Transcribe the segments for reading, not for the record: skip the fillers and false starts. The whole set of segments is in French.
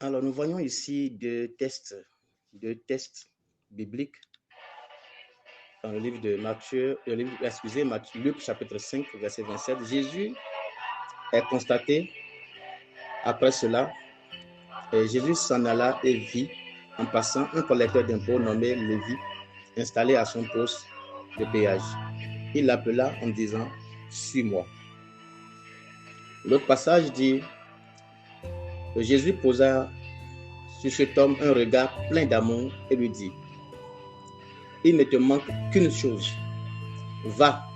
Alors, nous voyons ici deux tests bibliques dans le livre de Luc chapitre 5, verset 27. Jésus est constaté après cela, et Jésus s'en alla et vit en passant un collecteur d'impôts nommé Lévi installé à son poste de péage. Il l'appela en disant « Suis-moi ». L'autre passage dit que Jésus posa sur cet homme un regard plein d'amour et lui dit « Il ne te manque qu'une chose. Va,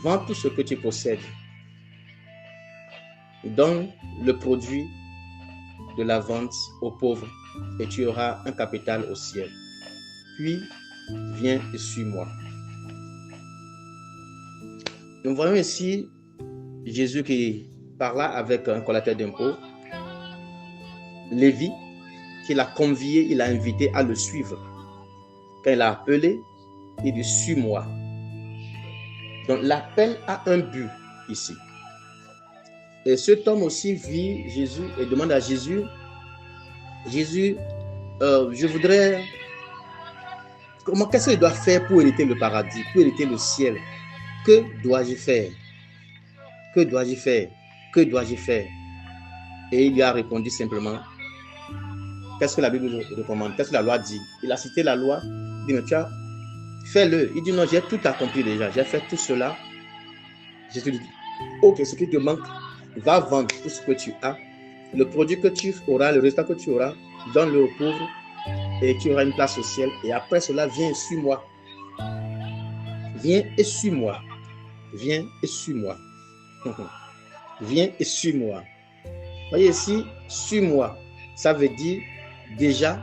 vends tout ce que tu possèdes. Donne le produit de la vente aux pauvres et tu auras un capital au ciel. Puis, viens et suis-moi. » Nous voyons ici Jésus qui parla avec un collecteur d'impôts, Lévi, qu'il a convié, il a invité à le suivre. Quand il l'a appelé, il dit « Suis-moi ». Donc l'appel a un but ici. Et cet homme aussi vit Jésus et demande à Jésus, je voudrais, qu'est-ce que je dois faire pour hériter le paradis, pour hériter le ciel? Que dois-je faire? Que dois-je faire? Que dois-je faire? Et il lui a répondu simplement, qu'est-ce que la Bible recommande? Qu'est-ce que la loi dit? Il a cité la loi, il dit, mais tu as, fais-le. Il dit, non, j'ai tout accompli déjà, j'ai fait tout cela. Jésus lui dit, ok, ce qui te manque, va vendre tout ce que tu as, le produit que tu auras, le résultat que tu auras, donne-le aux pauvres et tu auras une place au ciel. Et après cela, viens et suis-moi. Viens et suis-moi. Viens et suis-moi. Viens et suis-moi. Voyez ici, suis-moi. Ça veut dire déjà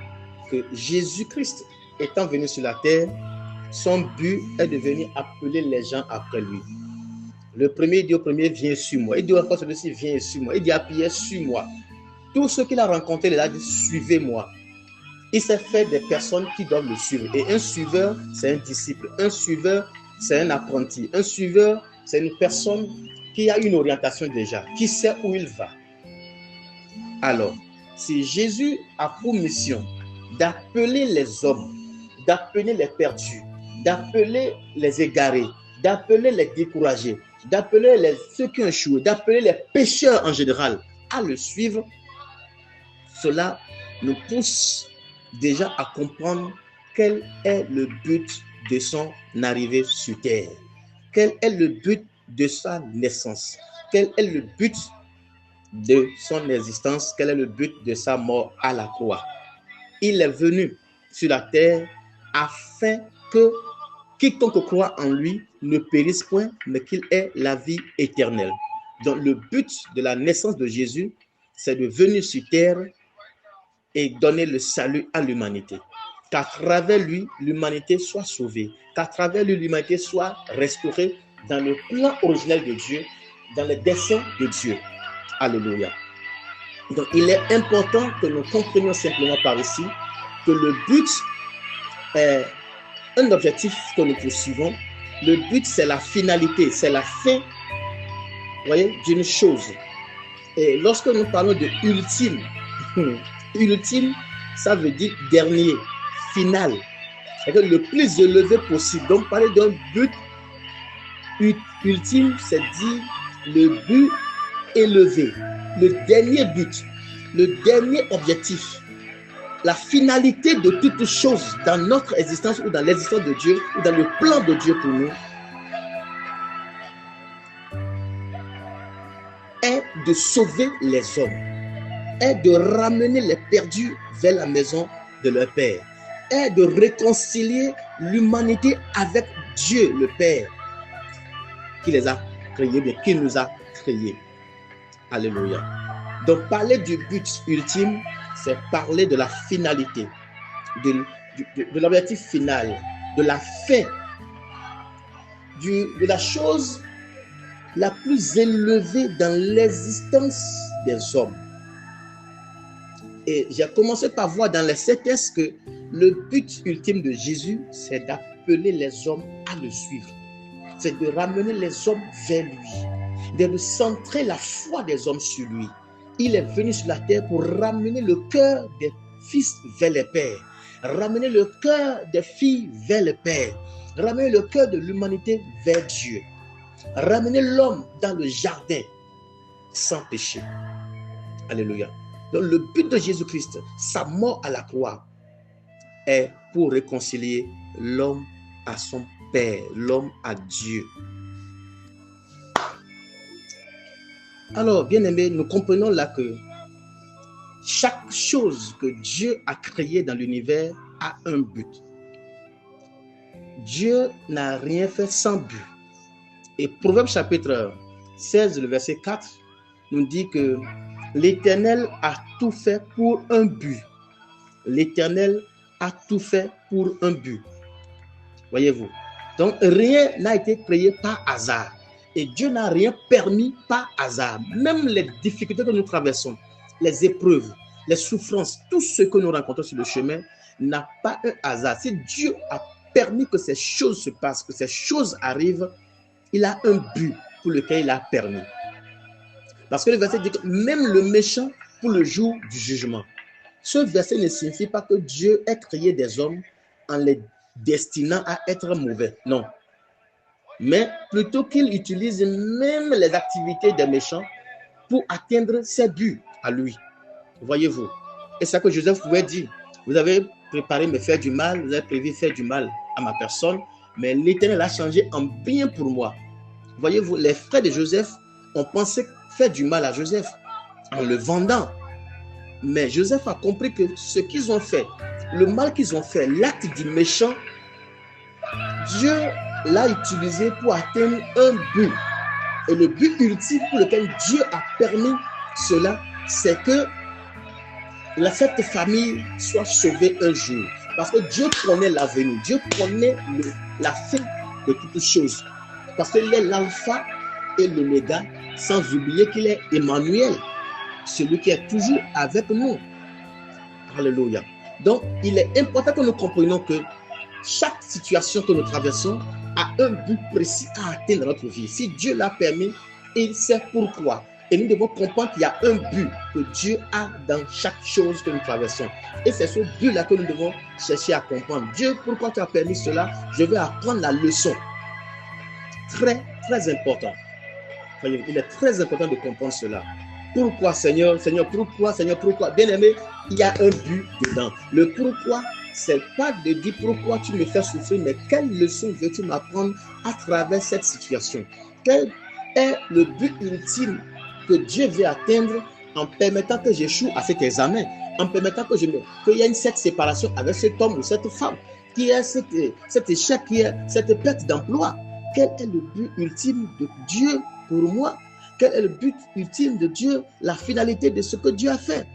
que Jésus-Christ étant venu sur la terre, son but est de venir appeler les gens après lui. Le premier, il dit au premier, viens sur moi. Il dit au celui-ci, viens sur moi. Il dit à Pierre, suis-moi. Tous ceux qu'il a rencontrés, il a dit, suivez-moi. Il s'est fait des personnes qui doivent le suivre. Et un suiveur, c'est un disciple. Un suiveur, c'est un apprenti. Un suiveur, c'est une personne qui a une orientation déjà, qui sait où il va. Alors, si Jésus a pour mission d'appeler les hommes, d'appeler les perdus, d'appeler les égarés, d'appeler les découragés, d'appeler ceux qui ont échoué, d'appeler les pécheurs en général à le suivre, cela nous pousse déjà à comprendre quel est le but de son arrivée sur terre, quel est le but de sa naissance, quel est le but de son existence, quel est le but de sa mort à la croix. Il est venu sur la terre afin que quiconque croit en lui ne périsse point, mais qu'il ait la vie éternelle. Donc le but de la naissance de Jésus, c'est de venir sur terre et donner le salut à l'humanité. Qu'à travers lui, l'humanité soit sauvée. Qu'à travers lui, l'humanité soit restaurée dans le plan originel de Dieu, dans le dessein de Dieu. Alléluia. Donc, il est important que nous comprenions simplement par ici que le but est un objectif que nous poursuivons. Le but, c'est la finalité, c'est la fin, vous voyez, d'une chose. Et lorsque nous parlons de ultime, ultime, ça veut dire dernier, final. C'est-à-dire le plus élevé possible. Donc, parler d'un but ultime, c'est dire le but élevé, le dernier but, le dernier objectif, la finalité de toute chose dans notre existence ou dans l'existence de Dieu ou dans le plan de Dieu pour nous est de sauver les hommes, est de ramener les perdus vers la maison de leur Père, est de réconcilier l'humanité avec Dieu le Père qui les a créés, bien qui nous a créés. Alléluia. Donc parler du but ultime, c'est parler de la finalité, de l'objectif final, de la fin, de la chose la plus élevée dans l'existence des hommes. Et j'ai commencé par voir dans les 7S que le but ultime de Jésus, c'est d'appeler les hommes à le suivre. C'est de ramener les hommes vers lui, de centrer la foi des hommes sur lui, Il est venu sur la terre pour ramener le cœur des fils vers les pères, ramener le cœur des filles vers le Père, ramener le cœur de l'humanité vers Dieu, ramener l'homme dans le jardin sans péché. Alléluia. Donc le but de Jésus-Christ, sa mort à la croix, est pour réconcilier l'homme à son Père, l'homme à Dieu. Alors, bien-aimés, nous comprenons là que chaque chose que Dieu a créée dans l'univers a un but. Dieu n'a rien fait sans but. Et Proverbe chapitre 16, le verset 4, nous dit que l'Éternel a tout fait pour un but. L'Éternel a tout fait pour un but. Voyez-vous. Donc, rien n'a été créé par hasard. Et Dieu n'a rien permis par hasard. Même les difficultés que nous traversons, les épreuves, les souffrances, tout ce que nous rencontrons sur le chemin n'a pas un hasard. Si Dieu a permis que ces choses se passent, que ces choses arrivent, il a un but pour lequel il a permis. Parce que le verset dit que même le méchant pour le jour du jugement. Ce verset ne signifie pas que Dieu ait créé des hommes en les destinant à être mauvais. Non. Mais plutôt qu'il utilise même les activités des méchants pour atteindre ses buts à lui. Voyez-vous. Et c'est ça que Joseph pouvait dire. Vous avez préparé me faire du mal, vous avez prévu faire du mal à ma personne, mais l'Éternel a changé en bien pour moi. Voyez-vous, les frères de Joseph ont pensé faire du mal à Joseph en le vendant. Mais Joseph a compris que ce qu'ils ont fait, le mal qu'ils ont fait, l'acte du méchant, Dieu l'a utilisé pour atteindre un but. Et le but ultime pour lequel Dieu a permis cela, c'est que cette famille soit sauvée un jour. Parce que Dieu connaît l'avenir, Dieu connaît la fin de toutes choses. Parce qu'il est l'alpha et l'oméga, sans oublier qu'il est Emmanuel, celui qui est toujours avec nous. Alléluia. Donc, il est important que nous comprenions que chaque situation que nous traversons a un but précis à atteindre dans notre vie. Si Dieu l'a permis, il sait pourquoi. Et nous devons comprendre qu'il y a un but que Dieu a dans chaque chose que nous traversons. Et c'est ce but-là que nous devons chercher à comprendre. Dieu, pourquoi tu as permis cela? Je vais apprendre la leçon. Très, très important. Il est très important de comprendre cela. Pourquoi, Seigneur? Seigneur, pourquoi? Seigneur, pourquoi? Bien-aimé, il y a un but dedans. Le pourquoi, c'est pas de dire pourquoi tu me fais souffrir, mais quelle leçon veux-tu m'apprendre à travers cette situation? Quel est le but ultime que Dieu veut atteindre en permettant que j'échoue à cet examen, en permettant qu'il y ait cette séparation avec cet homme ou cette femme, qu'il y ait cet échec, qu'il y ait cette perte d'emploi? Quel est le but ultime de Dieu pour moi? Quel est le but ultime de Dieu, la finalité de ce que Dieu a fait?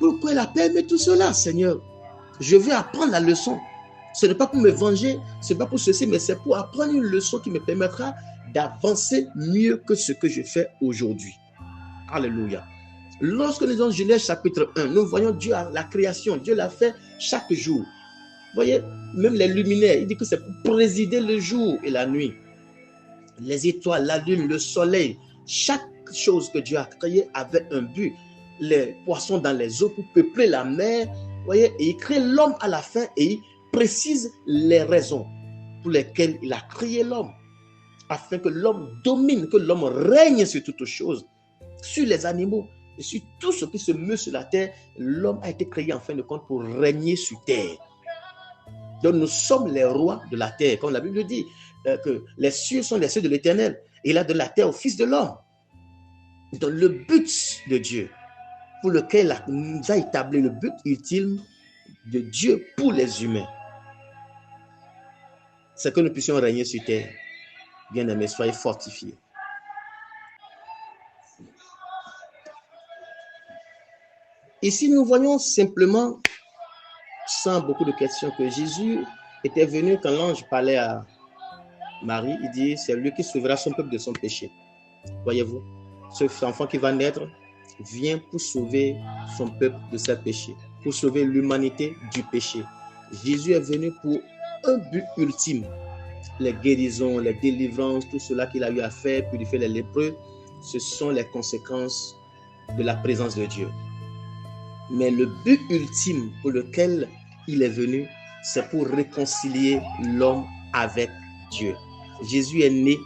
Pourquoi il a permis tout cela, Seigneur? Je vais apprendre la leçon. Ce n'est pas pour me venger, ce n'est pas pour ceci, mais c'est pour apprendre une leçon qui me permettra d'avancer mieux que ce que je fais aujourd'hui. Alléluia. Lorsque nous lisons Genèse chapitre 1, nous voyons Dieu à la création. Dieu l'a fait chaque jour. Vous voyez, même les luminaires, il dit que c'est pour présider le jour et la nuit. Les étoiles, la lune, le soleil, chaque chose que Dieu a créée avait un but. Les poissons dans les eaux pour peupler la mer. Vous voyez, et il crée l'homme à la fin et il précise les raisons pour lesquelles il a créé l'homme. Afin que l'homme domine, que l'homme règne sur toutes choses, sur les animaux et sur tout ce qui se meut sur la terre. L'homme a été créé en fin de compte pour régner sur terre. Donc nous sommes les rois de la terre, comme la Bible dit, que les cieux sont les cieux de l'Éternel et il a de la terre au Fils de l'homme. Donc le but de Dieu, pour lequel il nous a établi le but ultime de Dieu pour les humains, c'est que nous puissions régner sur terre. Bien-aimés, soyez fortifiés. Ici, nous voyons simplement, sans beaucoup de questions, que Jésus était venu quand l'ange parlait à Marie. Il dit, c'est lui qui sauvera son peuple de son péché. Voyez-vous, ce enfant qui va naître vient pour sauver son peuple de ses péchés, pour sauver l'humanité du péché. Jésus est venu pour un but ultime. Les guérisons, les délivrances, tout cela qu'il a eu à faire, purifier les lépreux, ce sont les conséquences de la présence de Dieu. Mais le but ultime pour lequel il est venu, c'est pour réconcilier l'homme avec Dieu. Jésus est né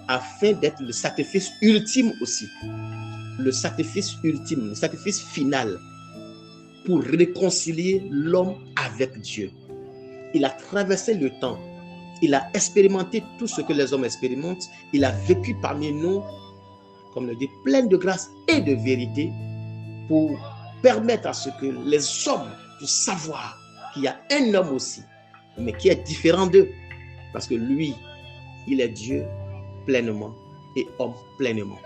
afin d'être le sacrifice ultime aussi. Le sacrifice ultime, le sacrifice final pour réconcilier l'homme avec Dieu. Il a traversé le temps. Il a expérimenté tout ce que les hommes expérimentent. Il a vécu parmi nous, comme le dit, plein de grâce et de vérité pour permettre à ce que les hommes puissent savoir qu'il y a un homme aussi, mais qui est différent d'eux. Parce que lui, il est Dieu pleinement et homme pleinement.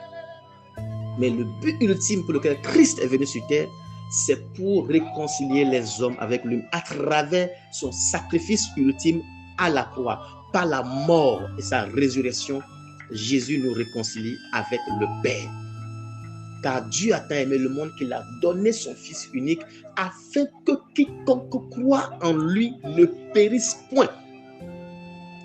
Mais le but ultime pour lequel Christ est venu sur terre, c'est pour réconcilier les hommes avec lui à travers son sacrifice ultime à la croix. Par la mort et sa résurrection, Jésus nous réconcilie avec le Père. Car Dieu a tant aimé le monde qu'il a donné son Fils unique afin que quiconque croit en lui ne périsse point.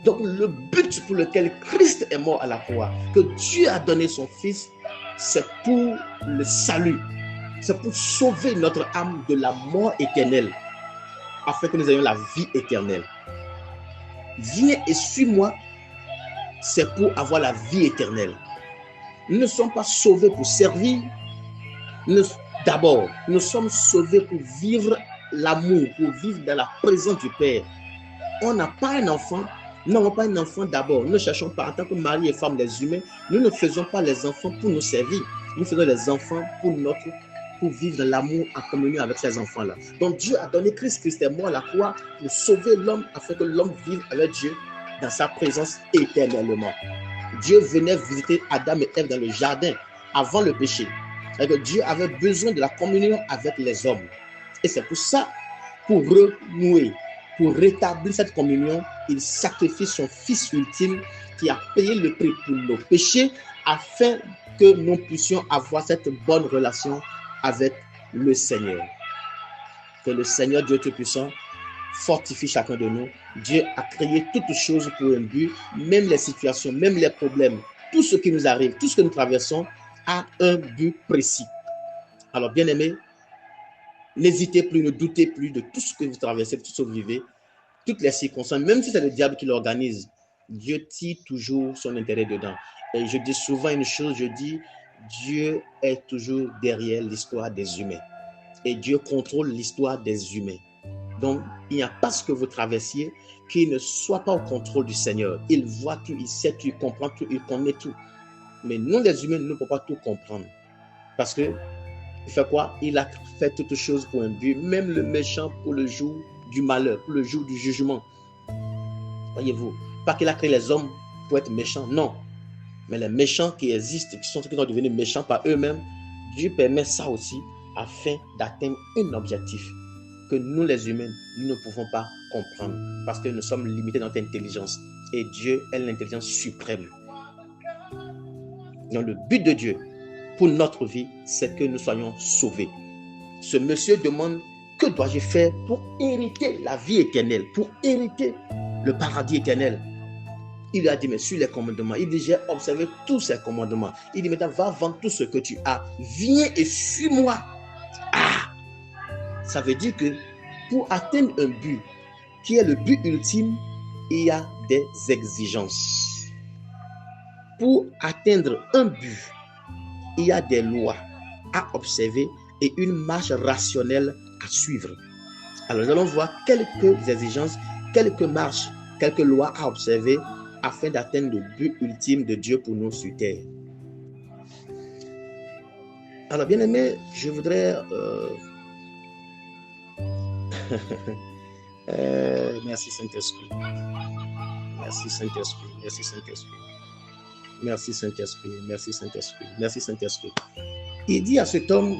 Donc le but pour lequel Christ est mort à la croix, que Dieu a donné son Fils, c'est pour le salut. C'est pour sauver notre âme de la mort éternelle, afin que nous ayons la vie éternelle. Viens et suis-moi, c'est pour avoir la vie éternelle. Nous ne sommes pas sauvés pour servir. D'abord, nous sommes sauvés pour vivre l'amour, pour vivre dans la présence du Père. On n'a pas un enfant. Nous n'avons pas un enfant d'abord. Nous ne cherchons pas, en tant que mari et femme des humains, nous ne faisons pas les enfants pour nous servir. Nous faisons les enfants pour vivre dans l'amour en communion avec ces enfants-là. Donc Dieu a donné Christ. Christ est mort à la croix pour sauver l'homme afin que l'homme vive avec Dieu dans sa présence éternellement. Dieu venait visiter Adam et Ève dans le jardin avant le péché. Et que Dieu avait besoin de la communion avec les hommes. Et c'est pour ça, pour renouer, pour rétablir cette communion, il sacrifie son Fils ultime qui a payé le prix pour nos péchés afin que nous puissions avoir cette bonne relation avec le Seigneur. Que le Seigneur Dieu Tout-Puissant fortifie chacun de nous. Dieu a créé toutes choses pour un but, même les situations, même les problèmes, tout ce qui nous arrive, tout ce que nous traversons a un but précis. Alors, bien-aimés, n'hésitez plus, ne doutez plus de tout ce que vous traversez, de tout ce que vous vivez, toutes les circonstances, même si c'est le diable qui l'organise, Dieu tire toujours son intérêt dedans. Et je dis souvent une chose, je dis, Dieu est toujours derrière l'histoire des humains. Et Dieu contrôle l'histoire des humains. Donc, il n'y a pas ce que vous traversiez qui ne soit pas au contrôle du Seigneur. Il voit tout, il sait tout, il comprend tout, il connaît tout. Mais nous, les humains, nous ne pouvons pas tout comprendre. Parce que, il fait quoi? Il a fait toutes choses pour un but, même le méchant pour le jour du malheur, pour le jour du jugement. Voyez-vous, pas qu'il a créé les hommes pour être méchants, non. Mais les méchants qui existent, qui sont devenus méchants par eux-mêmes, Dieu permet ça aussi afin d'atteindre un objectif que nous, les humains, nous ne pouvons pas comprendre parce que nous sommes limités dans notre intelligence. Et Dieu est l'intelligence suprême. Donc, le but de Dieu pour notre vie, c'est que nous soyons sauvés. Ce monsieur demande, que dois-je faire pour hériter la vie éternelle, pour hériter le paradis éternel? Il lui a dit, mais suis les commandements. Il dit, j'ai observé tous ces commandements. Il dit, maintenant, va vendre tout ce que tu as. Viens et suis-moi. Ah! Ça veut dire que pour atteindre un but, qui est le but ultime, il y a des exigences. Pour atteindre un but, il y a des lois à observer et une marche rationnelle à suivre. Alors, nous allons voir quelques exigences, quelques marches, quelques lois à observer afin d'atteindre le but ultime de Dieu pour nous sur terre. Alors, bien aimé, je voudrais... merci Saint-Esprit. Merci Saint-Esprit. Merci Saint-Esprit. Merci Saint-Esprit. Merci Saint-Esprit. Merci Saint-Esprit. Il dit à cet homme,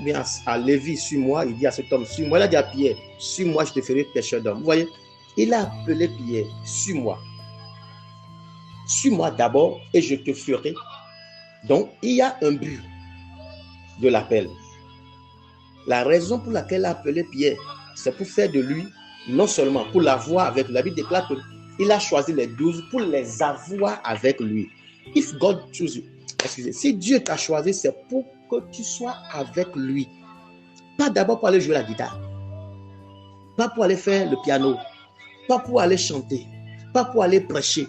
à Lévi, suis-moi. Il dit à cet homme, suis-moi. Il a dit à Pierre, suis-moi, je te ferai pêcheur d'hommes. Vous voyez, il a appelé Pierre, suis-moi. Suis-moi d'abord et je te ferai. Donc, il y a un but de l'appel. La raison pour laquelle il a appelé Pierre, c'est pour faire de lui, non seulement pour l'avoir avec lui. La Bible déclare qu'il a choisi les 12 pour les avoir avec lui. If God choose you, Excusez, si Dieu t'a choisi, c'est pour que tu sois avec lui. Pas d'abord pour aller jouer la guitare, pas pour aller faire le piano, pas pour aller chanter, pas pour aller prêcher,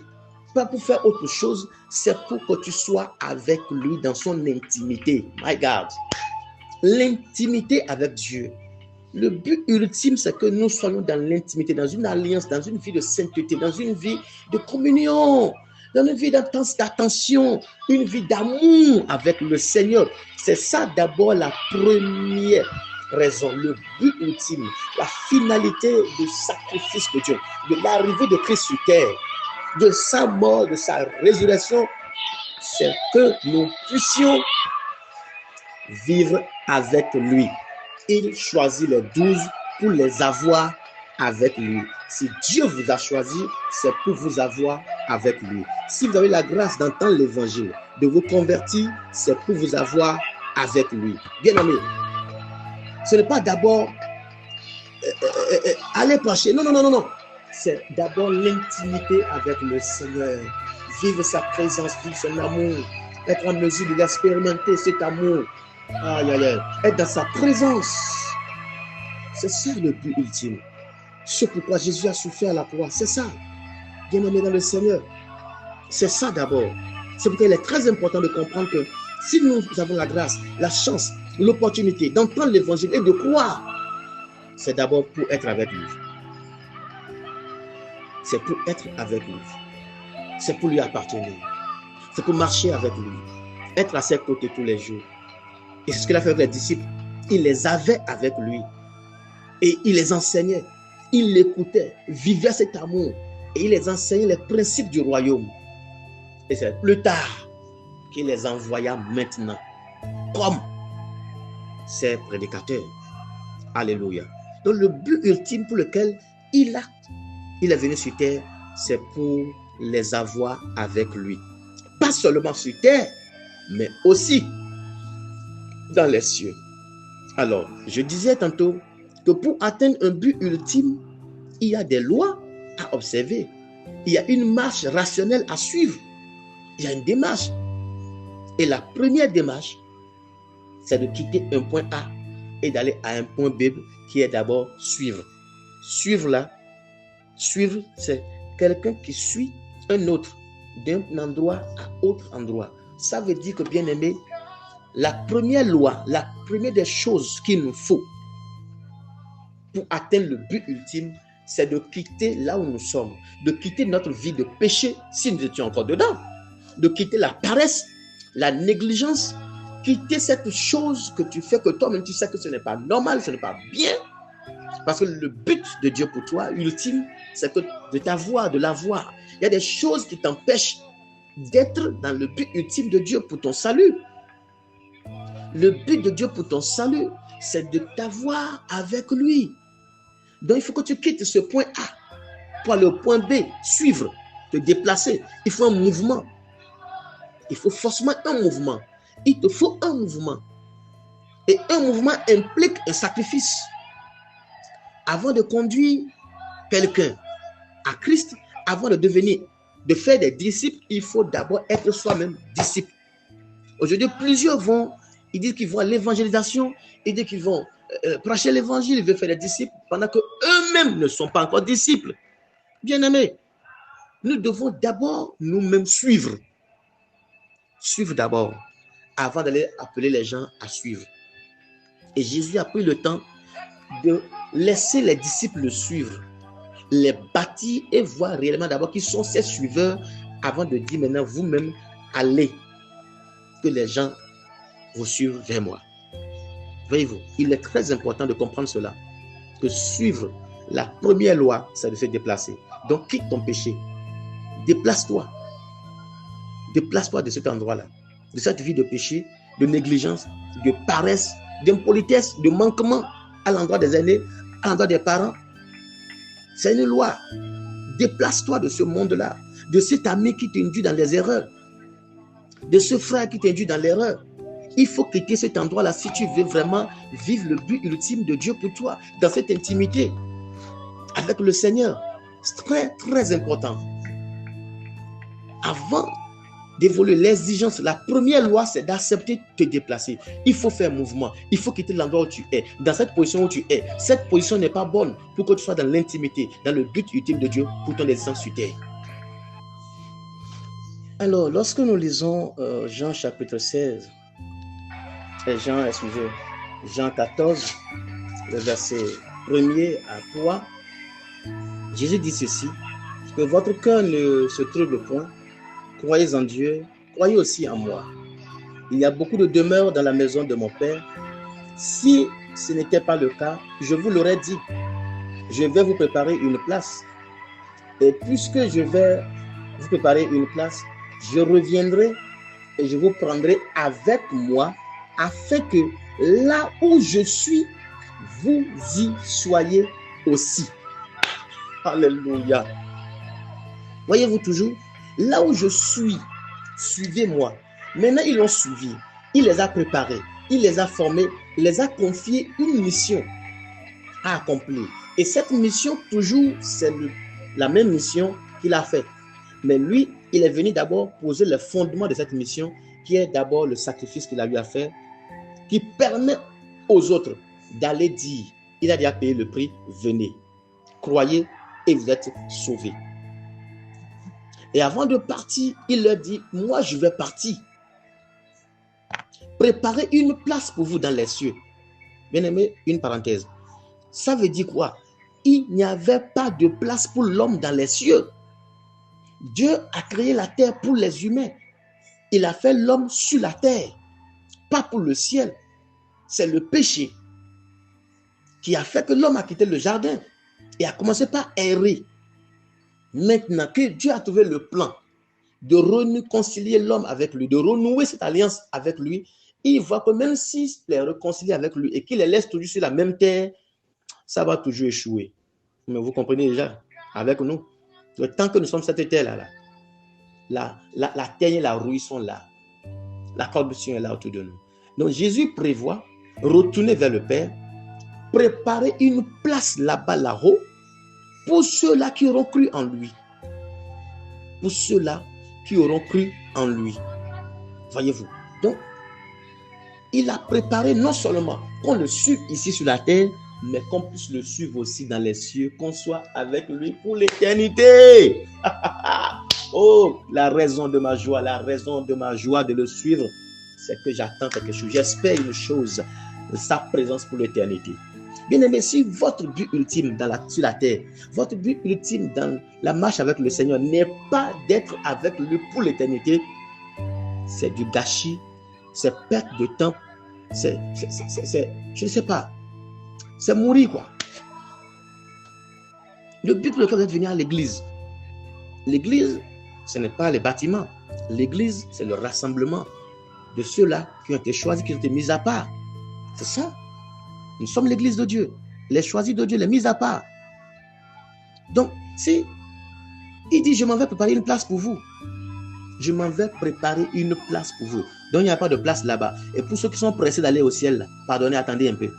pas pour faire autre chose, c'est pour que tu sois avec lui dans son intimité. My God. L'intimité avec Dieu. Le but ultime, c'est que nous soyons dans l'intimité, dans une alliance, dans une vie de sainteté, dans une vie de communion, dans une vie d'attention, une vie d'amour avec le Seigneur. C'est ça d'abord la première raison, le but ultime, la finalité du sacrifice de Dieu, de l'arrivée de Christ sur terre, de sa mort, de sa résurrection, c'est que nous puissions vivre avec lui. Il choisit les 12 pour les avoir avec lui. Si Dieu vous a choisi, c'est pour vous avoir avec lui. Si vous avez la grâce d'entendre l'évangile, de vous convertir, c'est pour vous avoir avec lui. Bien aimé, ce n'est pas d'abord aller prêcher. Non. C'est d'abord l'intimité avec le Seigneur. Vivre sa présence, vivre son amour. Être en mesure de l'expérimenter, cet amour. Être dans sa présence. C'est ça le but ultime. C'est pourquoi Jésus a souffert à la croix. C'est ça. Bien aimé dans le Seigneur. C'est ça d'abord. C'est pourquoi il est très important de comprendre que si nous avons la grâce, la chance, l'opportunité d'entendre l'évangile et de croire, c'est d'abord pour être avec lui. C'est pour être avec lui. C'est pour lui appartenir. C'est pour marcher avec lui. Être à ses côtés tous les jours. Et c'est ce qu'il a fait avec les disciples. Il les avait avec lui. Et il les enseignait. Il l'écoutait, vivait cet amour. Et il les enseignait les principes du royaume. Et c'est plus tard qu'il les envoya maintenant comme ses prédicateurs. Alléluia. Donc le but ultime pour lequel il est venu sur terre, c'est pour les avoir avec lui. Pas seulement sur terre, mais aussi dans les cieux. Alors, je disais tantôt que pour atteindre un but ultime, il y a des lois à observer. Il y a une marche rationnelle à suivre. Il y a une démarche. Et la première démarche, c'est de quitter un point A et d'aller à un point B qui est d'abord suivre. Suivre, c'est quelqu'un qui suit un autre d'un endroit à autre endroit. Ça veut dire que, bien aimé, la première loi, la première des choses qu'il nous faut pour atteindre le but ultime, c'est de quitter là où nous sommes, de quitter notre vie de péché si nous étions encore dedans, de quitter la paresse, la négligence, quitter cette chose que tu fais que toi-même tu sais que ce n'est pas normal, ce n'est pas bien, parce que le but de Dieu pour toi, ultime, c'est que de t'avoir, de l'avoir. Il y a des choses qui t'empêchent d'être dans le but ultime de Dieu pour ton salut. Le but de Dieu pour ton salut, c'est de t'avoir avec lui. Donc, il faut que tu quittes ce point A pour aller au point B, suivre, te déplacer. Il faut un mouvement. Il faut forcément un mouvement. Il te faut un mouvement. Et un mouvement implique un sacrifice. Avant de conduire quelqu'un à Christ, avant de faire des disciples, il faut d'abord être soi-même disciple. Aujourd'hui, plusieurs ils disent qu'ils vont à l'évangélisation, ils disent qu'ils vont prêcher l'évangile, ils veulent faire des disciples, pendant qu'eux-mêmes ne sont pas encore disciples. Bien-aimés, nous devons d'abord nous-mêmes suivre. Suivre d'abord, avant d'aller appeler les gens à suivre. Et Jésus a pris le temps de laisser les disciples le suivre, les bâtir et voir réellement d'abord qui sont ses suiveurs, avant de dire maintenant vous-même, allez, que les gens vous suivent vers moi. Voyez-vous, il est très important de comprendre cela, que suivre la première loi, c'est de se déplacer. Donc quitte ton péché, déplace-toi de cet endroit-là, de cette vie de péché, de négligence, de paresse, d'impolitesse, de manquement à l'endroit des aînés, à l'endroit des parents. C'est une loi. Déplace-toi de ce monde-là, de cet ami qui t'induit dans les erreurs, de ce frère qui t'induit dans l'erreur. Il faut quitter cet endroit-là si tu veux vraiment vivre le but ultime de Dieu pour toi, dans cette intimité avec le Seigneur. C'est très, très important. Avant d'évoluer, l'exigence, la première loi, c'est d'accepter de te déplacer. Il faut faire mouvement. Il faut quitter l'endroit où tu es. Dans cette position où tu es, cette position n'est pas bonne pour que tu sois dans l'intimité, dans le but ultime de Dieu pour ton existence sur terre. Alors, lorsque nous lisons Jean chapitre 16, Jean 14, le verset 1er à 3, Jésus dit ceci, que votre cœur ne se trouble point, croyez en Dieu, croyez aussi en moi. Il y a beaucoup de demeures dans la maison de mon Père. Si ce n'était pas le cas, je vous l'aurais dit. Je vais vous préparer une place. Et puisque je vais vous préparer une place, je reviendrai et je vous prendrai avec moi afin que là où je suis, vous y soyez aussi. Alléluia. Voyez-vous toujours, là où je suis, suivez-moi. Maintenant, ils l'ont suivi. Il les a préparés, il les a formés, il les a confiés une mission à accomplir. Et cette mission, toujours, c'est la même mission qu'il a faite. Mais lui, il est venu d'abord poser le fondement de cette mission, qui est d'abord le sacrifice qu'il a eu à faire, qui permet aux autres d'aller dire, il a déjà payé le prix, venez, croyez et vous êtes sauvés. Et avant de partir, il leur dit, moi je vais partir. Préparez une place pour vous dans les cieux. Bien aimé, une parenthèse. Ça veut dire quoi? Il n'y avait pas de place pour l'homme dans les cieux. Dieu a créé la terre pour les humains. Il a fait l'homme sur la terre, pas pour le ciel. C'est le péché qui a fait que l'homme a quitté le jardin et a commencé par errer. Maintenant que Dieu a trouvé le plan de réconcilier l'homme avec lui, de renouer cette alliance avec lui, il voit que même s'il les réconcilie avec lui et qu'il les laisse toujours sur la même terre, ça va toujours échouer. Mais vous comprenez déjà, avec nous, le temps que nous sommes sur cette terre-là, la terre et la rouille sont là. La corruption est là autour de nous. Donc Jésus prévoit retourner vers le Père, préparer une place là-bas, là-haut, pour ceux-là qui auront cru en lui. Pour ceux-là qui auront cru en lui. Voyez-vous. Donc, il a préparé non seulement qu'on le suive ici sur la terre, mais qu'on puisse le suivre aussi dans les cieux, qu'on soit avec lui pour l'éternité. Oh, la raison de ma joie de le suivre, c'est que j'attends quelque chose. J'espère une chose, sa présence pour l'éternité. Bien aimé, si votre but ultime sur la terre, votre but ultime dans la marche avec le Seigneur n'est pas d'être avec lui pour l'éternité, c'est du gâchis, c'est perte de temps, c'est je ne sais pas, c'est mourir quoi. Le but pour lequel vous êtes venu à l'église, ce n'est pas les bâtiments. L'église, c'est le rassemblement de ceux-là qui ont été choisis, qui ont été mis à part. C'est ça. Nous sommes l'église de Dieu, les choisis de Dieu, les mis à part. Donc, si il dit, je m'en vais préparer une place pour vous. Je m'en vais préparer une place pour vous. Donc, il n'y a pas de place là-bas. Et pour ceux qui sont pressés d'aller au ciel, pardonnez, attendez un peu.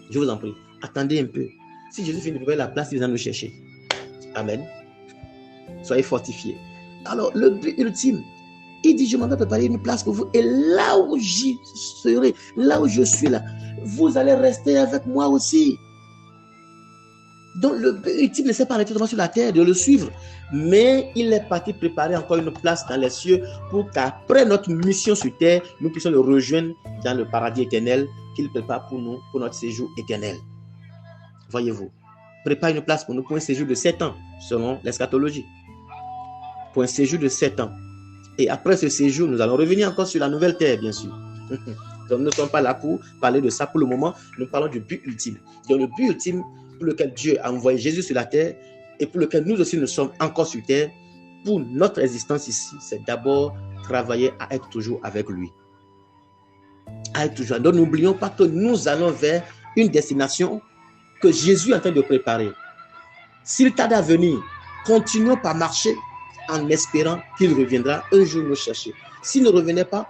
Je vous en prie, attendez un peu. Si Jésus finit de préparer la place, il vient nous chercher. Amen. Soyez fortifiés. Alors, le but ultime, il dit, je m'en vais préparer une place pour vous. Et là où j'y serai, là où je suis là, vous allez rester avec moi aussi. Donc, le but ultime ne s'est pas arrêté sur la terre, de le suivre. Mais il est parti préparer encore une place dans les cieux pour qu'après notre mission sur terre, nous puissions le rejoindre dans le paradis éternel qu'il prépare pour nous, pour notre séjour éternel. Voyez-vous, prépare une place pour nous pour un séjour de 7 ans, selon l'eschatologie. Pour un séjour de 7 ans. Et après ce séjour, nous allons revenir encore sur la nouvelle terre, bien sûr. Donc, nous ne sommes pas là pour parler de ça pour le moment. Nous parlons du but ultime. Donc, le but ultime pour lequel Dieu a envoyé Jésus sur la terre et pour lequel nous aussi nous sommes encore sur terre, pour notre existence ici, c'est d'abord travailler à être toujours avec lui. À être toujours. Donc, n'oublions pas que nous allons vers une destination que Jésus est en train de préparer. S'il tarde à venir, continuons par marcher en espérant qu'il reviendra un jour nous chercher. S'il ne revenait pas,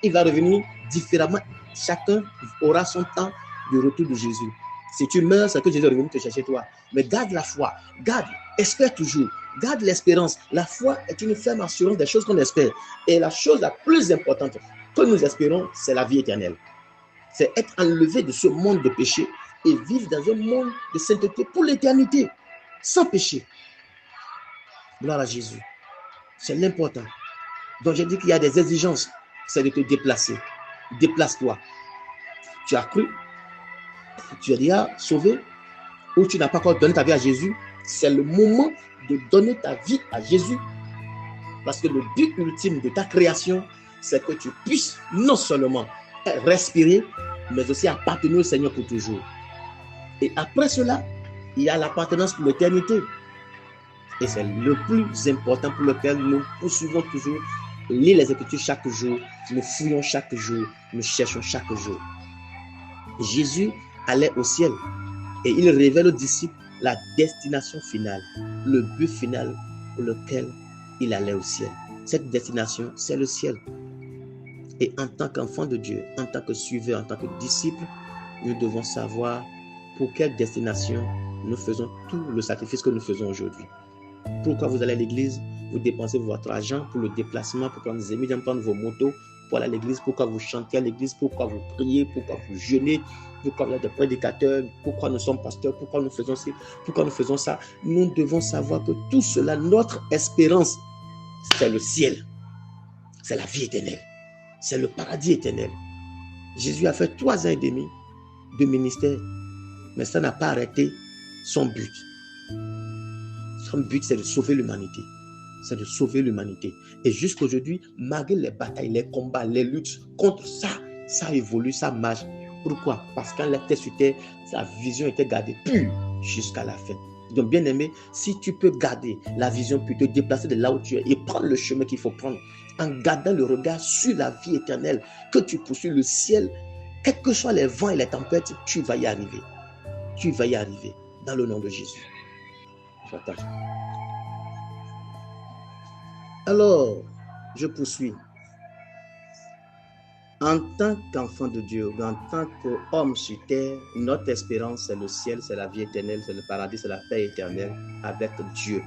il va revenir différemment. Chacun aura son temps de retour de Jésus. Si tu meurs, c'est que Jésus est revenu te chercher toi. Mais garde la foi, garde, espère toujours Garde l'espérance. La foi est une ferme assurance des choses qu'on espère. Et la chose la plus importante que nous espérons, c'est la vie éternelle. C'est être enlevé de ce monde de péché et vivre dans un monde de sainteté pour l'éternité, sans péché. Gloire à Jésus. C'est l'important. Donc j'ai dit qu'il y a des exigences, c'est de te déplacer. Déplace-toi. Tu as cru, tu es déjà sauvé, ou tu n'as pas encore donné ta vie à Jésus, c'est le moment de donner ta vie à Jésus. Parce que le but ultime de ta création, c'est que tu puisses non seulement respirer, mais aussi appartenir au Seigneur pour toujours. Et après cela, il y a l'appartenance pour l'éternité. Et c'est le plus important pour lequel nous poursuivons toujours, lire les Écritures chaque jour, nous fouillons chaque jour, nous cherchons chaque jour. Jésus allait au ciel et il révèle aux disciples la destination finale, le but final pour lequel il allait au ciel. Cette destination, c'est le ciel. Et en tant qu'enfant de Dieu, en tant que suiveur, en tant que disciple, nous devons savoir pour quelle destination nous faisons tout le sacrifice que nous faisons aujourd'hui. Pourquoi vous allez à l'église, vous dépensez votre argent pour le déplacement, pour prendre des amis, prendre vos motos pour aller à l'église, pourquoi vous chantez à l'église, pourquoi vous priez, pourquoi vous jeûnez, pourquoi vous êtes des prédicateurs, pourquoi nous sommes pasteurs, pourquoi nous faisons ci, pourquoi nous faisons ça. Nous devons savoir que tout cela, notre espérance, c'est le ciel, c'est la vie éternelle, c'est le paradis éternel. Jésus a fait 3 ans et demi de ministère, mais ça n'a pas arrêté son but. Son but, c'est de sauver l'humanité. C'est de sauver l'humanité. Et jusqu'à aujourd'hui, malgré les batailles, les combats, les luttes contre ça, ça évolue, ça marche. Pourquoi? Parce qu'en était sur terre, sa vision était gardée pure jusqu'à la fin. Donc, bien aimé, si tu peux garder la vision pure, te déplacer de là où tu es et prendre le chemin qu'il faut prendre, en gardant le regard sur la vie éternelle, que tu poursuis le ciel, quels que soient les vents et les tempêtes, tu vas y arriver. Tu vas y arriver dans le nom de Jésus. J'attache. Alors, je poursuis. En tant qu'enfant de Dieu, en tant qu'homme sur terre, notre espérance, c'est le ciel, c'est la vie éternelle, c'est le paradis, c'est la paix éternelle avec Dieu.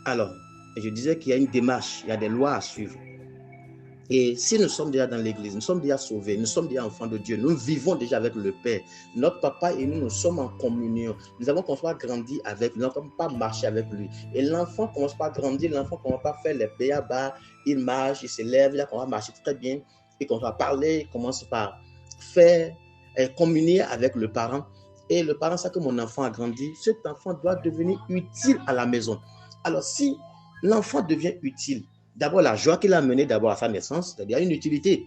Alors, je disais qu'il y a une démarche, il y a des lois à suivre. Et si nous sommes déjà dans l'église, nous sommes déjà sauvés, nous sommes déjà enfants de Dieu, nous vivons déjà avec le Père. Notre papa et nous sommes en communion. Nous avons commencé à grandir avec lui, nous n'avons pas marché avec lui. Et l'enfant commence pas à grandir, l'enfant commence pas à faire les béabas, il marche, il se lève, il commence à marcher très bien, il commence à parler, il commence par faire, communier avec le parent. Et le parent sait que mon enfant a grandi, cet enfant doit devenir utile à la maison. Alors si l'enfant devient utile, d'abord, la joie qu'il a menée d'abord à sa naissance, c'est-à-dire une utilité.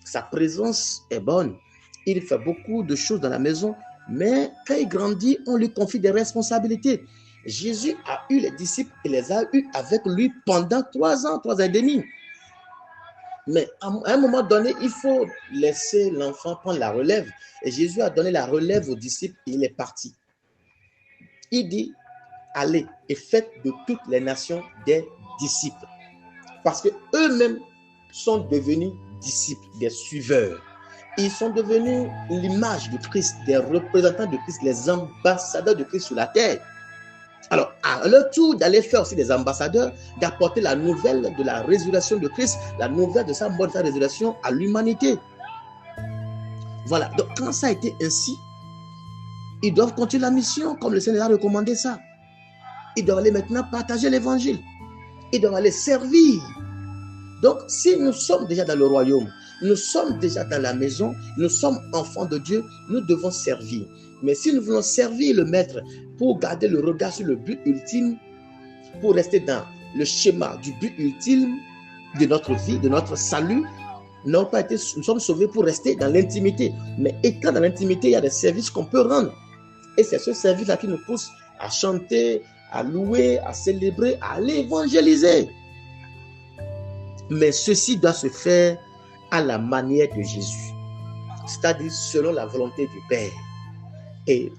Sa présence est bonne. Il fait beaucoup de choses dans la maison, mais quand il grandit, on lui confie des responsabilités. Jésus a eu les disciples et les a eus avec lui pendant 3 ans, 3 ans et demi. Mais à un moment donné, il faut laisser l'enfant prendre la relève. Et Jésus a donné la relève aux disciples et il est parti. Il dit, allez et faites de toutes les nations des disciples. Parce qu'eux-mêmes sont devenus disciples, des suiveurs. Ils sont devenus l'image de Christ, des représentants de Christ, les ambassadeurs de Christ sur la terre. Alors, à leur tour d'aller faire aussi des ambassadeurs, d'apporter la nouvelle de la résurrection de Christ, la nouvelle de sa mort, de sa résurrection à l'humanité. Voilà. Donc, quand ça a été ainsi, ils doivent continuer la mission, comme le Seigneur a recommandé ça. Ils doivent aller maintenant partager l'évangile. Ils doivent aller servir. Donc, si nous sommes déjà dans le royaume, nous sommes déjà dans la maison, nous sommes enfants de Dieu, nous devons servir. Mais si nous voulons servir le Maître pour garder le regard sur le but ultime, pour rester dans le schéma du but ultime de notre vie, de notre salut, nous sommes sauvés pour rester dans l'intimité. Mais étant dans l'intimité, il y a des services qu'on peut rendre. Et c'est ce service-là qui nous pousse à chanter, à louer, à célébrer, à aller évangéliser. Mais ceci doit se faire à la manière de Jésus, c'est-à-dire selon la volonté du Père. Et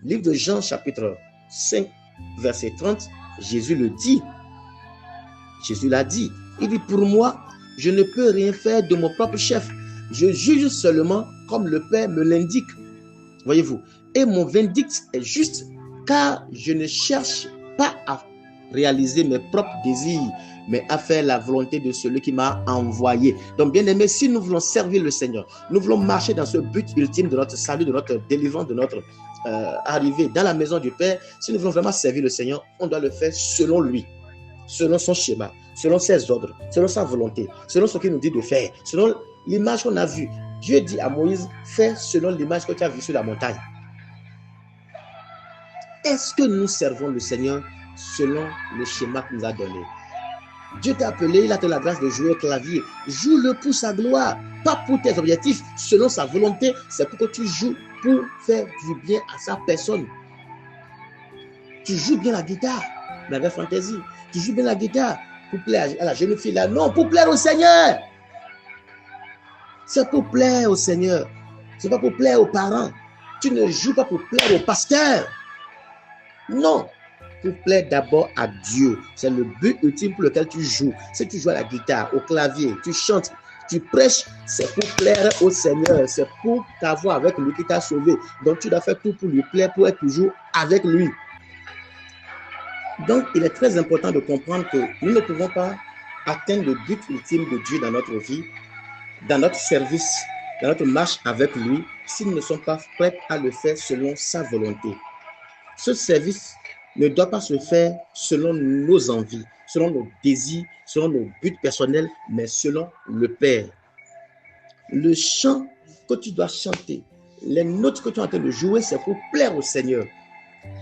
livre de Jean, chapitre 5, verset 30, Jésus le dit. Jésus l'a dit. Il dit, pour moi, je ne peux rien faire de mon propre chef. Je juge seulement comme le Père me l'indique. Voyez-vous. Et mon vindicte est juste, car je ne cherche pas à réaliser mes propres désirs, mais à faire la volonté de celui qui m'a envoyé. Donc, bien aimé, si nous voulons servir le Seigneur, nous voulons marcher dans ce but ultime de notre salut, de notre délivrance, de notre arrivée dans la maison du Père, si nous voulons vraiment servir le Seigneur, on doit le faire selon lui, selon son schéma, selon ses ordres, selon sa volonté, selon ce qu'il nous dit de faire, selon l'image qu'on a vue. Dieu dit à Moïse, fais selon l'image que tu as vue sur la montagne. Est-ce que nous servons le Seigneur selon le schéma qu'il nous a donné? Dieu t'a appelé, il a donné la grâce de jouer au clavier. Joue-le pour sa gloire, pas pour tes objectifs, selon sa volonté. C'est pour que tu joues pour faire du bien à sa personne. Tu joues bien la guitare, la vraie fantaisie. Tu joues bien la guitare pour plaire à la jeune fille là. Non, pour plaire au Seigneur. C'est pour plaire au Seigneur. C'est pas pour plaire aux parents. Tu ne joues pas pour plaire au pasteur. Non. Pour plaire d'abord à Dieu. C'est le but ultime pour lequel tu joues. Si tu joues à la guitare, au clavier, tu chantes, tu prêches, c'est pour plaire au Seigneur. C'est pour t'avoir avec lui qui t'a sauvé. Donc tu dois faire tout pour lui plaire, pour être toujours avec lui. Donc il est très important de comprendre que nous ne pouvons pas atteindre le but ultime de Dieu dans notre vie, dans notre service, dans notre marche avec lui, si nous ne sommes pas prêts à le faire selon sa volonté. Ce service ne doit pas se faire selon nos envies, selon nos désirs, selon nos buts personnels, mais selon le Père. Le chant que tu dois chanter, les notes que tu es en train de jouer, c'est pour plaire au Seigneur.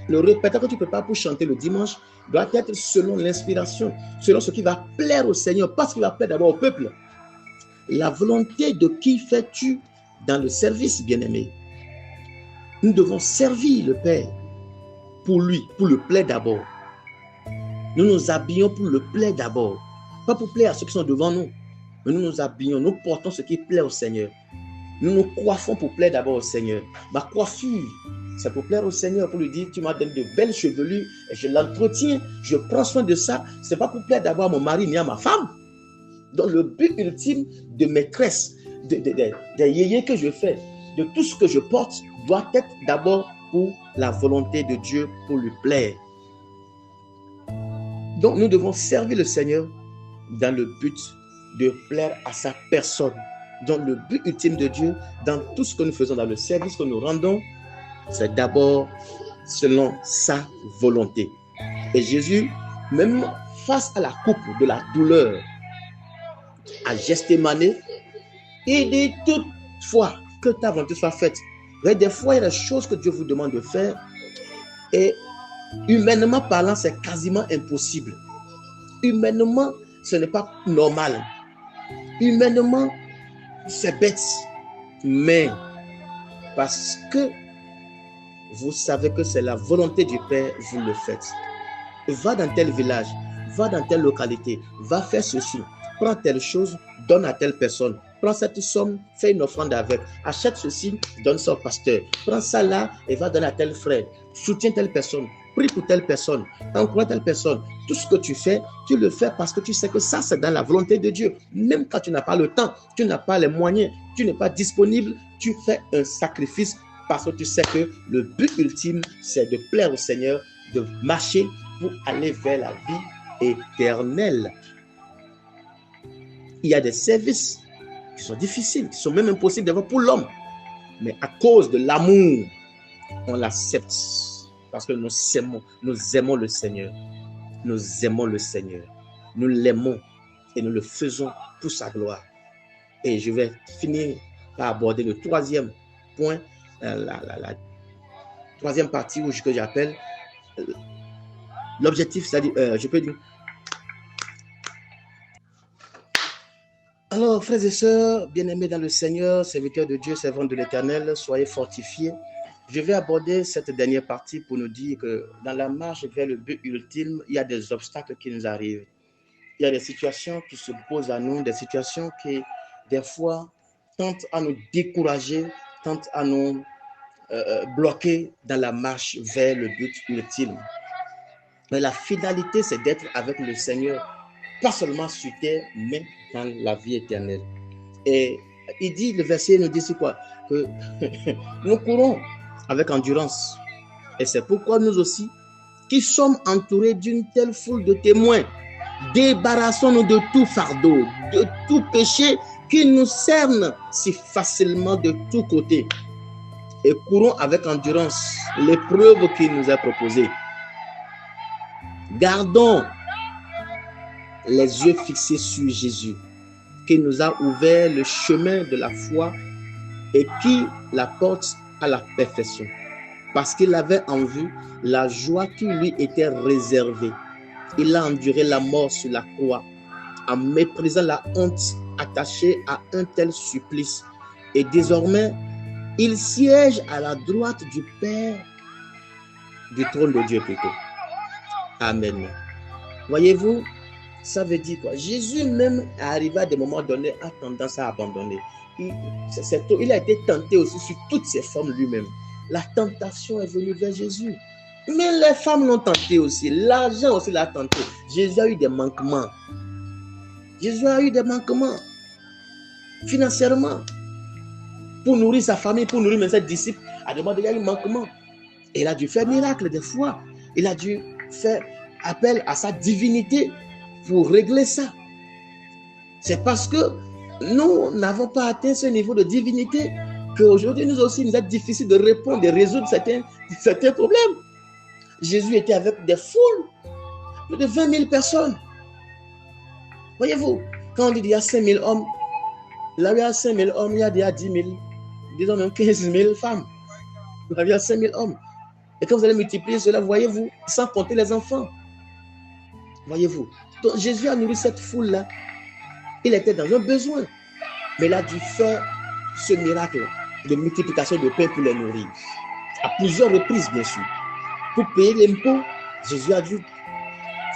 Le répéteur que tu prépares pour chanter le dimanche doit être selon l'inspiration, selon ce qui va plaire au Seigneur, pas ce qui va plaire d'abord au peuple. La volonté de qui fais-tu dans le service, bien-aimé? Nous devons servir le Père pour lui, pour le plaire d'abord. Nous nous habillons pour le plaire d'abord, pas pour plaire à ceux qui sont devant nous, mais nous nous habillons, nous portons ce qui plaît au Seigneur. Nous nous coiffons pour plaire d'abord au Seigneur. Ma coiffure, c'est pour plaire au Seigneur, pour lui dire, tu m'as donné de belles chevelures et je l'entretiens, je prends soin de ça. Ce n'est pas pour plaire d'abord à mon mari ni à ma femme. Donc le but ultime de mes tresses, des yéyés que je fais, de tout ce que je porte, doit être d'abord pour la volonté de Dieu, pour lui plaire. Donc nous devons servir le Seigneur dans le but de plaire à sa personne. Donc le but ultime de Dieu, dans tout ce que nous faisons, dans le service que nous rendons, c'est d'abord selon sa volonté. Et Jésus, même face à la coupe de la douleur, à Gethsémani, il dit toutefois que ta volonté soit faite. Mais des fois, il y a des choses que Dieu vous demande de faire et humainement parlant, c'est quasiment impossible. Humainement, ce n'est pas normal. Humainement, c'est bête. Mais parce que vous savez que c'est la volonté du Père, vous le faites. Va dans tel village, va dans telle localité, va faire ceci. Prends telle chose, donne à telle personne. Prends cette somme, fais une offrande avec. Achète ceci, donne ça au pasteur. Prends ça là et va donner à tel frère. Soutiens telle personne. Prie pour telle personne. Encourage telle personne. Tout ce que tu fais, tu le fais parce que tu sais que ça, c'est dans la volonté de Dieu. Même quand tu n'as pas le temps, tu n'as pas les moyens, tu n'es pas disponible, tu fais un sacrifice parce que tu sais que le but ultime, c'est de plaire au Seigneur, de marcher pour aller vers la vie éternelle. Il y a des services qui sont difficiles, qui sont même impossibles d'avoir pour l'homme. Mais à cause de l'amour, on l'accepte. Parce que nous aimons le Seigneur. Nous aimons le Seigneur. Nous l'aimons et nous le faisons pour sa gloire. Et je vais finir par aborder le troisième point, la troisième partie que j'appelle l'objectif, c'est-à-dire, je peux dire. Alors, frères et sœurs, bien-aimés dans le Seigneur, serviteurs de Dieu, servants de l'Éternel, soyez fortifiés. Je vais aborder cette dernière partie pour nous dire que dans la marche vers le but ultime, il y a des obstacles qui nous arrivent. Il y a des situations qui se posent à nous, des situations qui, des fois, tentent à nous décourager, tentent à nous bloquer dans la marche vers le but ultime. Mais la finalité, c'est d'être avec le Seigneur, pas seulement sur terre, mais dans la vie éternelle. Et il dit, le verset nous dit c'est quoi? Que nous courons avec endurance. Et c'est pourquoi nous aussi, qui sommes entourés d'une telle foule de témoins, débarrassons-nous de tout fardeau, de tout péché qui nous cerne si facilement de tous côtés et courons avec endurance l'épreuve qui nous est proposée. Gardons les yeux fixés sur Jésus, qui nous a ouvert le chemin de la foi et qui la porte à la perfection, parce qu'il avait en vue la joie qui lui était réservée. Il a enduré la mort sur la croix, en méprisant la honte attachée à un tel supplice. Et désormais, il siège à la droite du Père, du trône de Dieu plutôt. Amen. Voyez-vous, ça veut dire quoi? Jésus même, arrivé à des moments donnés, a tendance à abandonner. Il a été tenté aussi sur toutes ses formes lui-même. La tentation est venue vers Jésus. Mais les femmes l'ont tenté aussi. L'argent aussi l'a tenté. Jésus a eu des manquements. Jésus a eu des manquements financièrement. Pour nourrir sa famille, pour nourrir même ses disciples, à des moments, il y a eu manquement. Et il a dû faire miracle des fois. Il a dû faire appel à sa divinité pour régler ça. C'est parce que nous n'avons pas atteint ce niveau de divinité qu'aujourd'hui, nous aussi, il nous est difficile de répondre, de résoudre certains problèmes. Jésus était avec des foules, plus de 20 000 personnes. Voyez-vous, quand on dit qu'il y a 5 000 hommes, là où il y a 5 000 hommes, il y a déjà 10 000, disons même 15 000 femmes. Là où il y a 5 000 hommes. Et quand vous allez multiplier cela, voyez-vous, sans compter les enfants. Voyez-vous. Donc Jésus a nourri cette foule-là. Il était dans un besoin. Mais il a dû faire ce miracle de multiplication de pain pour les nourrir. À plusieurs reprises, bien sûr. Pour payer l'impôt, Jésus a dû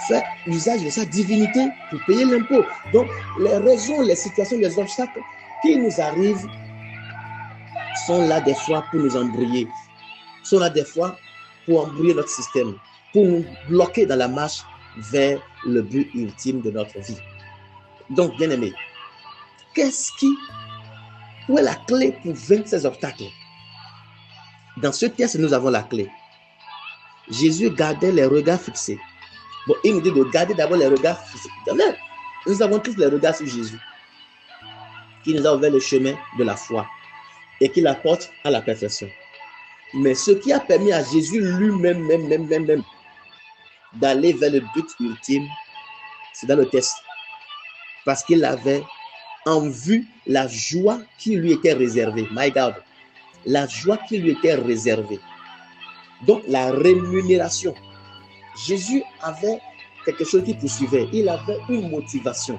faire usage de sa divinité pour payer l'impôt. Donc, les raisons, les situations, les obstacles qui nous arrivent sont là des fois pour nous embrouiller. Sont là des fois pour embrouiller notre système, pour nous bloquer dans la marche vers le but ultime de notre vie. Donc, bien aimé, où est la clé pour vaincre ces obstacles? Dans ce texte, nous avons la clé. Jésus gardait les regards fixés. Bon, il nous dit de garder d'abord les regards fixés. Nous avons tous les regards sur Jésus, qui nous a ouvert le chemin de la foi et qui la porte à la perfection. Mais ce qui a permis à Jésus lui-même d'aller vers le but ultime, c'est dans le texte. Parce qu'il avait en vue la joie qui lui était réservée. My God, la joie qui lui était réservée. Donc, la rémunération. Jésus avait quelque chose qui poursuivait. Il avait une motivation.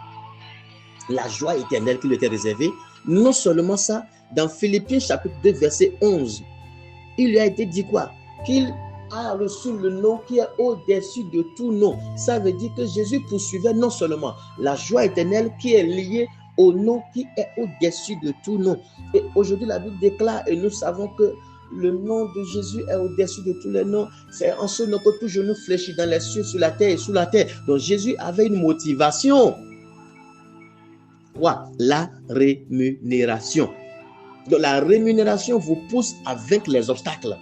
La joie éternelle qui lui était réservée. Non seulement ça, dans Philippiens chapitre 2, verset 11, il lui a été dit quoi? Qu'il a reçu le nom qui est au-dessus de tout nom. Ça veut dire que Jésus poursuivait non seulement la joie éternelle qui est liée au nom qui est au-dessus de tout nom. Et aujourd'hui, la Bible déclare, et nous savons que le nom de Jésus est au-dessus de tous les noms. C'est en ce nom que tout genou fléchit dans les cieux, sur la terre et sous la terre. Donc Jésus avait une motivation. Quoi? La rémunération. Donc la rémunération vous pousse à vaincre les obstacles.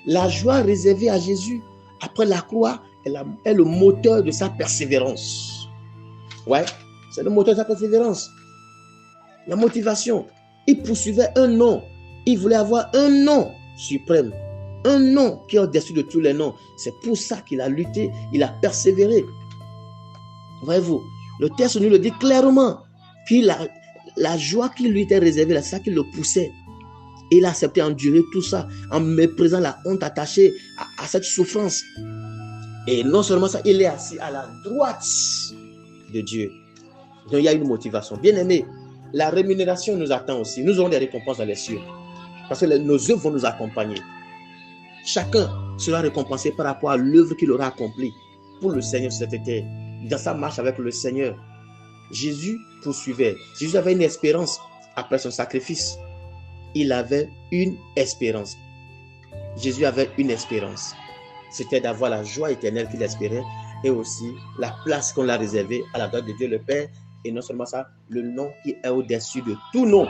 La joie réservée à Jésus après la croix est le moteur de sa persévérance. Ouais, c'est le moteur de sa persévérance. La motivation. Il poursuivait un nom. Il voulait avoir un nom suprême. Un nom qui est au-dessus de tous les noms. C'est pour ça qu'il a lutté, il a persévéré. Voyez-vous, le texte nous le dit clairement. La joie qui lui était réservée, c'est ça qui le poussait. Il a accepté d'endurer tout ça en méprisant la honte attachée à cette souffrance. Et non seulement ça, il est assis à la droite de Dieu. Donc il y a une motivation. Bien aimé, la rémunération nous attend aussi. Nous aurons des récompenses dans les cieux. Parce que nos œuvres vont nous accompagner. Chacun sera récompensé par rapport à l'œuvre qu'il aura accomplie pour le Seigneur sur cette terre. Dans sa marche avec le Seigneur, Jésus poursuivait. Jésus avait une espérance après son sacrifice. Il avait une espérance. Jésus avait une espérance. C'était d'avoir la joie éternelle qu'il espérait et aussi la place qu'on l'a réservée à la droite de Dieu le Père. Et non seulement ça, le nom qui est au-dessus de tout nom.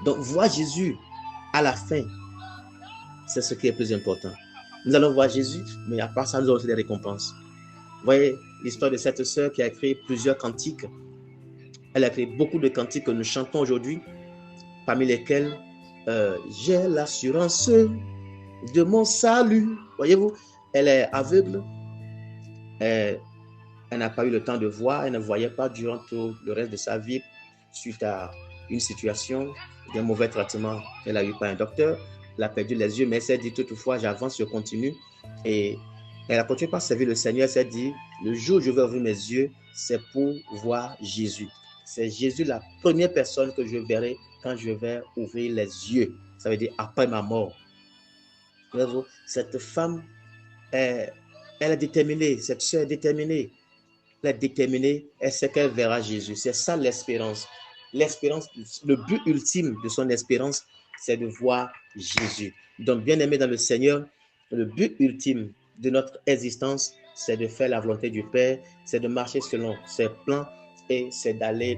Donc, voir Jésus à la fin, c'est ce qui est plus important. Nous allons voir Jésus, mais à part ça, nous aurons aussi des récompenses. Vous voyez l'histoire de cette sœur qui a créé plusieurs cantiques. Elle a créé beaucoup de cantiques que nous chantons aujourd'hui, parmi lesquels j'ai l'assurance de mon salut. Voyez-vous, elle est aveugle. Elle n'a pas eu le temps de voir. Elle ne voyait pas durant tout le reste de sa vie suite à une situation d'un mauvais traitement qu'elle a eu par un docteur. Elle a perdu les yeux, mais elle s'est dit toutefois, j'avance, je continue. Et elle a continué par servir le Seigneur. Elle s'est dit, le jour où je vais ouvrir mes yeux, c'est pour voir Jésus. C'est Jésus la première personne que je verrai quand je vais ouvrir les yeux. Ça veut dire après ma mort. Cette femme, elle est déterminée. Cette soeur est déterminée. Elle est déterminée. Elle sait qu'elle verra Jésus. C'est ça l'espérance. L'espérance, le but ultime de son espérance, c'est de voir Jésus. Donc, bien aimé dans le Seigneur, le but ultime de notre existence, c'est de faire la volonté du Père, c'est de marcher selon ses plans et c'est d'aller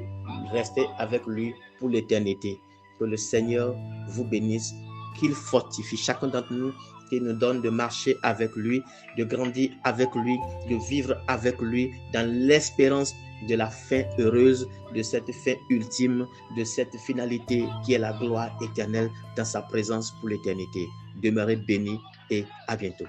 rester avec lui pour l'éternité. Que le Seigneur vous bénisse, qu'il fortifie chacun d'entre nous, qu'il nous donne de marcher avec lui, de grandir avec lui, de vivre avec lui dans l'espérance de la fin heureuse, de cette fin ultime, de cette finalité qui est la gloire éternelle dans sa présence pour l'éternité. Demeurez bénis et à bientôt.